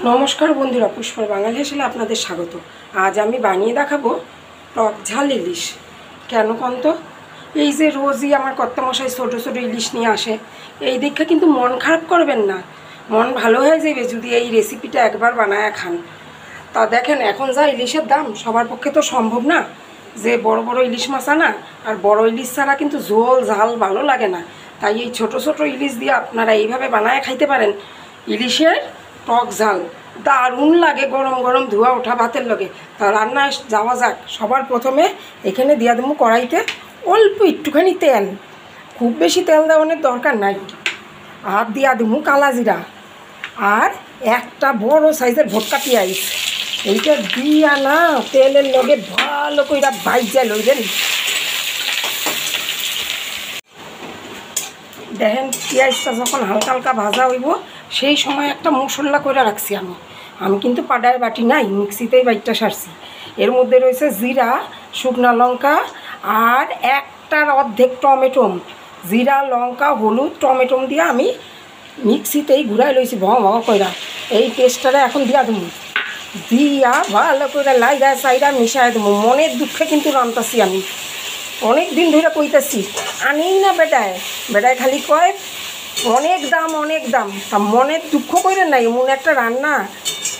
নমস্কার বন্ধুরা, পুষ্পর বাঙালি হেসেলে আপনাদের স্বাগত। আজ আমি বানিয়ে দেখাবো টক ঝাল ইলিশ। কেন কন্ত, এই যে রোজই আমার কর্তামশাই ছোটো ছোটো ইলিশ নিয়ে আসে, এই দেখে কিন্তু মন খারাপ করবেন না, মন ভালো হয়ে যাবে যদি এই রেসিপিটা একবার বানায় খান। তা দেখেন, এখন যা ইলিশের দাম, সবার পক্ষে তো সম্ভব না যে বড় বড় ইলিশ মাছ আনা, আর বড় ইলিশ ছাড়া কিন্তু ঝোল ঝাল ভালো লাগে না। তাই এই ছোট ছোট ইলিশ দিয়ে আপনারা এইভাবে বানায় খাইতে পারেন। ইলিশের টক ঝাল দারুণ লাগে গরম গরম ধোয়া ওঠা ভাতের লগে। তা রান্নায় যাওয়া যাক। সবার প্রথমে এখানে দিয়া দেবো কড়াইতে অল্প একটুখানি তেল, খুব বেশি তেল দেওয়ানোর দরকার নাই। আর দিয়া দেবো কালা জিরা আর একটা বড় সাইজের ভোটকা পেঁয়াজ। এইটা দিয়া না তেলের লগে ভালো করে ভাইজা লইবেন। দেখেন পেঁয়াজটা যখন হালকা হালকা ভাজা হইব, সেই সময় একটা মশলা করে রাখছি আমি কিন্তু পাটায় বাটি নাই, মিক্সিতেই বাইটটা সারছি। এর মধ্যে রয়েছে জিরা, শুকনো লঙ্কা আর একটার অর্ধেক টমেটো। জিরা, লঙ্কা, হলুদ, টমেটো দিয়ে আমি মিক্সিতেই ঘুরাই লইছি ভঁ ভঁ কইরা। এই পেস্টটা এখন দিয়া দেবো, দিয়া ভালো করে লাইরা সাইরা মিশাই দেবো। মনের দুঃখে কিন্তু রান্তাছি আমি, অনেক দিন ধরে কইতাছি আনেই না বেটায় খালি কয় অনেক দাম অনেক দাম। তা মনের দুঃখ কইরেন না, এমন একটা রান্না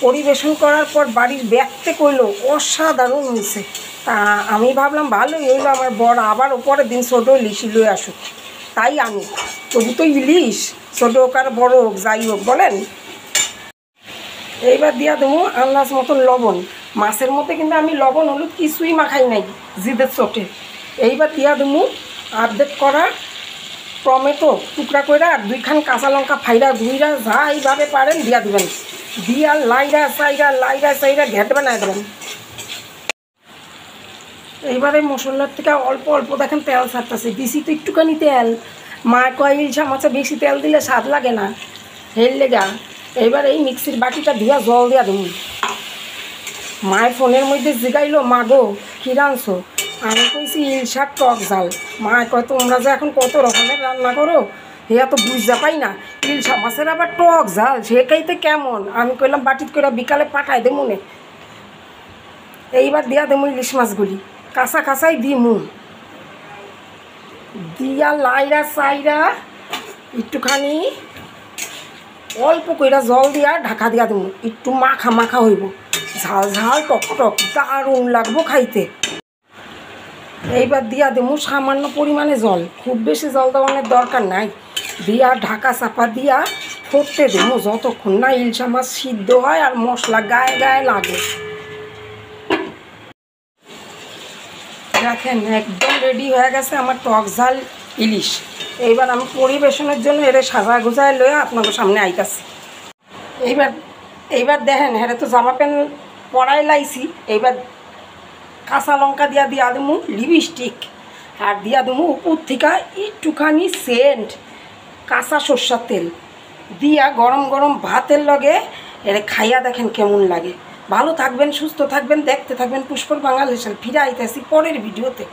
পরিবেশন করার পর বাড়ির ব্যক্তি কইলো অসাধারণ হয়েছে। তা আমি ভাবলাম ভালোই হইলো, আমার বড় আবার ওপরের দিন ছোটো ইলিশ লই আসুক, তাই আমি তবু তো ইলিশ ছোটো হোক আর বড়ো হোক যাই হোক বলেন। এইবার দিয়া দেবো আন্দাজ মতন লবণ। মাছের মধ্যে কিন্তু আমি লবণ হলুদ কিছুই মাখাই নাই জিদের চোটে। এইবার দিয়া দেবো আর্ধেক করা টমেটো টুকরা কইরা আর দুইখান কাঁচা লঙ্কা ফাইরা ধুইরা যা এইভাবে পারেন দিয়া দেবেন। দিয়া লাইরা সাইরা ঘেট বানায় দেবেন। এইবারে মশলার থেকে অল্প অল্প দেখেন তেল ছাড়তেছে, দিছি তো একটুখানি তেল। মা কয় ইলশা মাছে বেশি তেল দিলে স্বাদ লাগে না, হেল লেগা। এইবার এই মিক্সির বাটিটা ধুয়া জল দিয়া দেবো। মায়ের ফোনের মধ্যে জিগাইলো, মা গো কী রাঁধছো? আমি কইছি ইলশার টক ঝাল। মা কয় তোমরা যে এখন কত রকমের রান্না করো হেয়া তো বুঝতে পাই না, ইলশা মাছের আবার টক ঝাল সে খাইতে কেমন? আমি কইলাম বাটিত করে বিকালে পাঠাই দে মনে। এইবার দিয়া দেবো ইলিশ মাছগুলি, কাঁচা কাঁচাই দিমু। দিয়া লাইরা সাইরা একটুখানি অল্প কইরা জল দিয়া ঢাকা দিয়া দেবো, একটু মাখা মাখা হইব, ঝাল ঝাল টক টক দারুণ লাগবো খাইতে। এইবার দিয়া দেবো সামান্য পরিমাণে জল, খুব বেশি জল দেওয়ানোর দরকার নাই। দিয়া ঢাকা চাপা দিয়া ফুটতে দেবো যতক্ষণ না ইলশা মাছ সিদ্ধ হয় আর মশলা গায়ে গায়ে লাগে। দেখেন একদম রেডি হয়ে গেছে আমার টক ঝাল ইলিশ। এইবার আমি পরিবেশনের জন্য এর সাজা গুজায় লয়ে আপনাদের সামনে আইতাছি। এইবার দেখেন হেরে তো জামা প্যান্ট পরাই লাইছি। এইবার কাঁচা লঙ্কা দিয়া দেবো লিপস্টিক, আর দিয়া দেবো উপর থেকে একটুখানি সেন্ট কাঁচা সর্ষার তেল দিয়া গরম গরম ভাতের লগে এর খাইয়া দেখেন কেমন লাগে। ভালো থাকবেন, সুস্থ থাকবেন, দেখতে থাকবেন পুষ্পর বাঙালি হেসেল। ফিরে আইতেছি পরের ভিডিওতে।